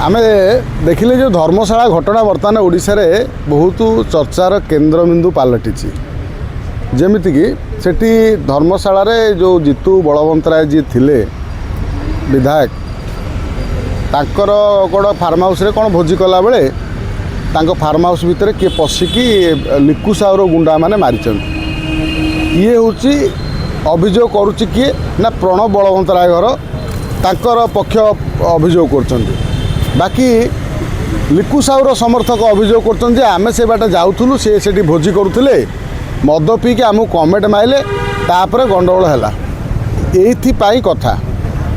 आमे देखिले जो धर्मशाला घटना बर्तमान ओडिशा रे बहुत चर्चार केन्द्रबिंदु पलटि जमीक सेठी धर्मशाला रे जो जीतू बलवंतराय जी थिले विधायक तांकर गोड़ फार्म हाउस रे कौन भोजी कला बेले तांको फार्म हाउस भितर किए पशिकी लिकु साउर गुंडा माने मारिचंद ये होची अभियोग करुच्ची किए ना प्रणव बलवंतराय घर तांकर पक्ष अभियोग करचंदी बाकी लिकु साउर समर्थक अभियोग करचंदी आमे से बाटे जाउथुलु से भोजी करुथिले मद पीके आमको कमेंट माइले तापर गंडगोल है ये कथा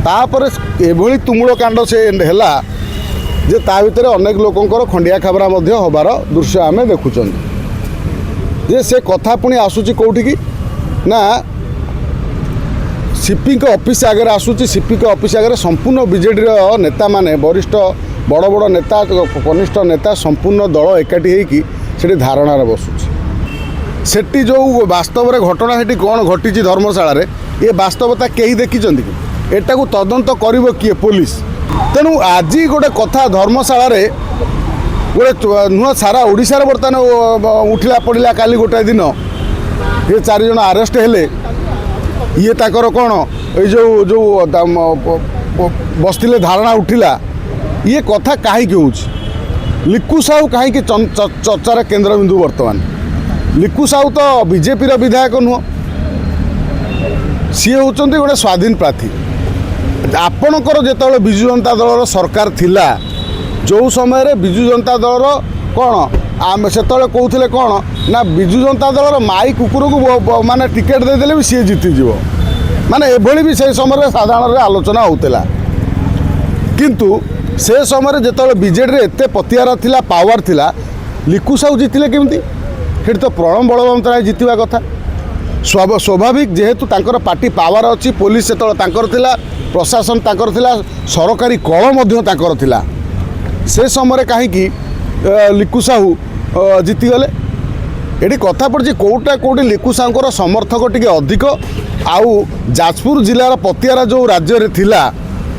तापर एभली तुमुल कांड से है जे ता भितर अनेक लोकंकर खंडिया खबरा हबार दृश्य आम देखुं जे से कथा पुणी आसूची कौटी की ना सीपी ऑफिस आगे आसूची सीपी ऑफिस आगे संपूर्ण बीजेडी नेता माने वरिष्ठ बड़ बड़ नेता कनिष्ठ नेता संपूर्ण दल एकाठी होगी से धारणार बसुची सेठी जो वास्तव में घटना सेठी कौन घटी धर्मशाला रे ये वास्तवता कहीं देखी एटा को तदंत करिवो किए पुलिस तेणु आज गोटे कथा धर्मशाला रे गोटे नुआ सारा ओडिशा रे बर्तमान उठिला पड़िला काली गोटे दिन ये 4 जन अरेस्ट हेले ये ताकर कौन ये जो बसतिले धारणा उठिला ये कथा कहीं होउछ लिकु साहू कहीं चर्चार केन्द्रबिंदु बर्तमान लिकु साहू तो बीजेपी विधायक नुह सी होचंती गोटे स्वाधीन प्रार्थी आपणकर जो बिजु जनता दल सरकार थिला जो समय बिजु जनता दल कौन आम से कहते कौन ना बिजु जनता दल माई कुकुर को माने टिकेट देदेले भी सी जीतीज माने एभली भी से समय साधारण आलोचना होता किंतु से समय जो बीजेडी एत पतियार थिला पावर थिला लिकु साहू जीतिले केमती सेठी तो प्रणव बलवंतराय जीतवा कथा स्वाभाविक जेहेतु तांकर पार्टी पावर अच्छी पुलिस से प्रशासन तांकर थिला सरकारी कल मध्य तांकर थिला से समय कहीं लिकु साहू जीतीगले ये कथा पड़ी कौटा कौटी लिकु साहूर समर्थक टी अधिक आउ जाजपुर जिलार पतियारा जो राज्य रे थिला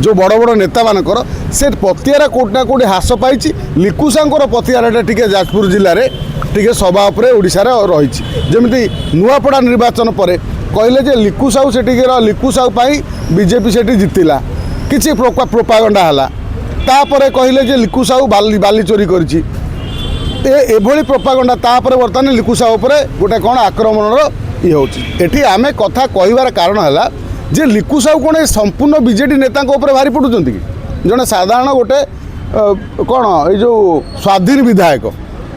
जो बड़ बड़ नेता मानकर से पतियारा कौटना कौटी ह्रास पाई लिकु साहूर पतियारा टी जाजपुर जिले में टी सभा उपरे ओडिशा रे रही जमी नुआपड़ा निर्वाचन पर कहले जे लिकु साहू से लिकु साहू पाई बीजेपी से जीतिला किसी प्रोपागंडा है तापर कहले जे लिकु साहू बाली चोरी करिछि एभली प्रोपागंडा तापर बर्तमान लिकु साहू उपरे गोटे कौन आक्रमणर ये होती आमे कथा कहबार कारण है जे लिकु साहू कौन संपूर्ण बीजेडी नेता ऊपर भारी पड़ुचंती कि जड़े साधारण गोटे कौन ये जो स्वाधीन विधायक